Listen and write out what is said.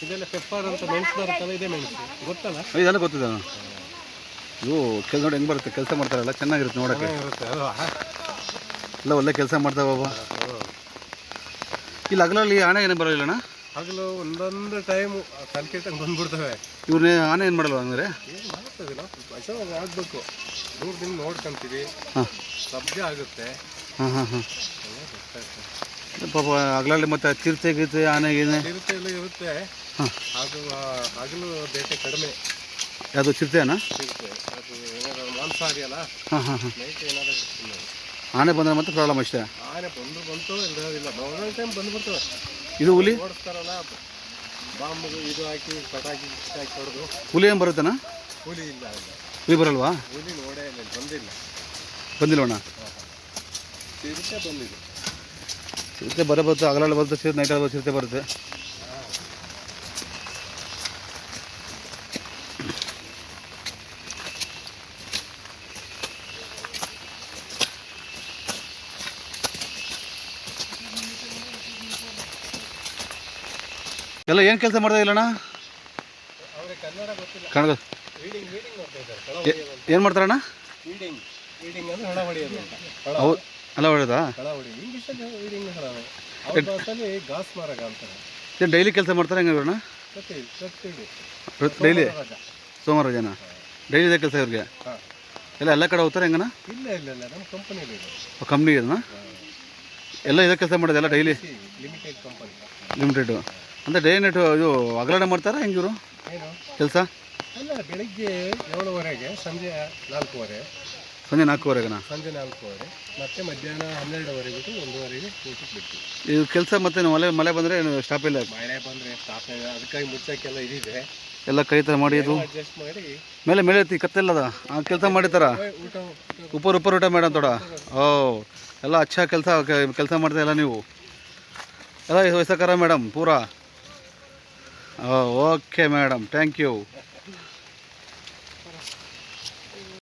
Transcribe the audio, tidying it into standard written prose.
ಇದೆಲ್ಲ ಪೆಪ್ಪರ್ ಅಂತ ಮೆಣಸು ಬರುತ್ತಲ್ಲ, ಇದೇ ಮೆಣಸು ಗೊತ್ತಲ್ಲ? ಇದೆಲ್ಲ ಗೊತ್ತಿದೆ. ಇವು ಕೆಲಸ ನೋಡಿ ಹೆಂಗೆ ಬರುತ್ತೆ, ಕೆಲಸ ಮಾಡ್ತಾರಲ್ಲ ಚೆನ್ನಾಗಿರುತ್ತೆ ನೋಡೋಕ್ಕೆ. ಇರುತ್ತೆ ಅಲ್ವಾ? ಎಲ್ಲ ಒಳ್ಳೆ ಕೆಲಸ ಮಾಡ್ತಾವ ಬಾಬಾ. ಇಲ್ಲಿ ಹಗಲಲ್ಲಿ ಆನೆ ಏನೇ ಬರೋದಿಲ್ಲಣ್ಣ? ಹಗಲು ಒಂದೊಂದು ಟೈಮು ಸಂಕೇತಕ್ಕೆ ಬಂದ್ಬಿಡ್ತವೆ. ಇವ್ರನ್ನೇ ಆನೆ ಏನು ಮಾಡಲ್ವ ಅಂದರೆ? ಏನು ಮಾಡ್ತದೆ, ನಾವು ಆಗಬೇಕು. 3 ದಿನ ನೋಡ್ಕೊಂತೀವಿ, ಹಾಂ ಸಬ್ಜೆ ಆಗುತ್ತೆ. ಹಾಂ ಹಾಂ ಹಾಂ ಪಾಪ ಹಗಲಲ್ಲಿ ಮತ್ತೆ ಚಿರತೆ ಗೀತೆ ಆನೆ ಗೀನೆ ಚಿರತೆ ಎಲ್ಲ ಇರುತ್ತೆ. ಹಾಂ ಅದು ಹಗಲು ಬೇಟೆ ಕಡಿಮೆ. ಯಾವುದು ಚಿರತೆನಾ? ಚಿರತೆ ಅದು ಏನಾದ್ರು ಮಾಂಸಾಹಾರಿ ಅಲ್ಲ. ಹಾಂ ಹಾಂ ಹಾಂ ನೈಟ್ ಏನಾದರೂ ತಿನ್ನೋದು. ಆನೆ ಬಂದರೆ ಮತ್ತೆ ಪ್ರಾಬ್ಲಮ್ ಅಷ್ಟೇ. ಆನೆ ಬಂತು ಇಲ್ಲದಿಲ್ಲ, ಒಂದೊಂದು ಟೈಮ್ ಬಂದ್ಬಿಡ್ತವೆ. ಇದು ಹುಲಿ ಓಡಿಸ್ತಾರಲ್ಲ, ಬಾಂಬು ಇದು ಹಾಕಿ ಪಟಾಕಿ ಹಾಕಿ ಹೊಡೆದು. ಹುಲಿ ಏನು ಬರುತ್ತಣ್ಣ? ಹುಲಿ ಇಲ್ಲ, ಹುಲಿ ಬರಲ್ವಾ? ಹುಲಿ ನೋಡೇ ಇಲ್ಲ, ಬಂದಿಲ್ಲ. ಬಂದಿಲ್ವಣ್ಣ? ಚಿರತೆ ಬಂದಿದೆ. ಚಿರತೆ ಬರುತ್ತೆ, ಹಗಲಲ್ಲಿ ಬರುತ್ತೆ, ಚಿರತೆ ನೈಟಲ್ಲಿ ಚಿರತೆ ಬರುತ್ತೆ. ಎಲ್ಲ ಏನು ಕೆಲಸ ಮಾಡ್ತಾ ಇಲ್ಲಣ್ಣ? ಅವ್ರಿಗೆ ಕನ್ನಡ ಗೊತ್ತಿಲ್ಲ. ಕನ್ನಡ ವೀಡಿಂಗ್ ಮಾಡ್ತಾ ಇದ್ದಾರೆ. ಏನು ಮಾಡ್ತಾರಣ್ಣ? ವೀಡಿಂಗ್ ಅಂದ್ರೆ ಹಣ ಹೊಡೆಯೋದು ಅಂತ. ಹೌದು, ಅಲ್ಲ ಹೊಡೆಯೋದಾ? ಹಣ ಹೊಡೆಯೋದು ಇಂಗ್ಲೀಷಲ್ಲಿ ವೀಡಿಂಗ್ ಹಣವೇ. ಅವ್ರ ಭಾಷೆಯಲ್ಲಿ ಗಾಸ್ ಮಾರಗ ಅಂತಾರೆ. ಏನು ಡೈಲಿ ಕೆಲಸ ಮಾಡ್ತಾರೆ ಹೆಂಗೆ ಇವ್ರಣ್ಣ? ಡೈಲಿ ಸೋಮವಾರ ಜನ ಡೈಲಿ ಇದೆ ಕೆಲಸ ಇವ್ರಿಗೆ? ಹಾಂ. ಎಲ್ಲ ಕಡೆ ಹೋಗ್ತಾರೆ ಹೆಂಗಣ್ಣ? ಇಲ್ಲ ನಮ್ಮ ಕಂಪನಿಯಲ್ಲಿ ಇದೆ. ಕಂಪ್ನಿ ಇದನ್ನ ಎಲ್ಲ ಇದೇ ಕೆಲಸ ಮಾಡೋದು, ಎಲ್ಲ ಡೈಲಿ ಲಿಮಿಟೆಡ್ ಕಂಪನಿ. ಲಿಮಿಟೆಡು ಅಂದರೆ ಡೇ ನೈಟು ಇದು ಹಗಲಡೆ ಮಾಡ್ತಾರಾ ಹೆಂಗೆ ಇವರು ಏನು ಕೆಲಸ? ಅಲ್ಲ, ಬೆಳಿಗ್ಗೆ 7:30ಗೆ, ಸಂಜೆ 4:30. ಸಂಜೆ 4:30ಗೆನಾ? ಸಂಜೆ 4:30, ಮತ್ತೆ ಮಧ್ಯಾಹ್ನ 12:30 ಬಿಟ್ಟು 1:30ಗೆ ಊಟಕ್ಕೆ ಬಿಟ್ಟು. ಇದು ಕೆಲಸ ಮತ್ತೆ ಮಳೆ ಬಂದರೆ ಸ್ಟಾಪ್ ಇಲ್ಲ? ಮಳೆ ಬಂದರೆ ಸ್ಟಾಪ್ ಇಲ್ಲ, ಅದಕ್ಕಾಗಿ ಮುಚ್ಚಕ್ಕೆಲ್ಲ ಇದಿದೆ. ಎಲ್ಲ ಕೈ ಥರ ಮಾಡಿ ಇದು ಅಡ್ಜಸ್ಟ್ ಮಾಡಿ ಮೇಲೆ ಎತ್ತಿ ಕತ್ತೆಲ್ಲದ ಆ ಕೆಲಸ ಮಾಡಿತಾರ. ಊಟ ಉಪ್ಪರ್ ಊಟ ಮೇಡಮ್ ತೋಡ. ಓ ಎಲ್ಲ ಅಚ್ಚ ಕೆಲಸ ಮಾಡ್ತಾ ಇಲ್ಲ ನೀವು ಎಲ್ಲ ವಯಸ್ಸಕರ ಮೇಡಮ್ ಪೂರಾ. Okay madam, thank you.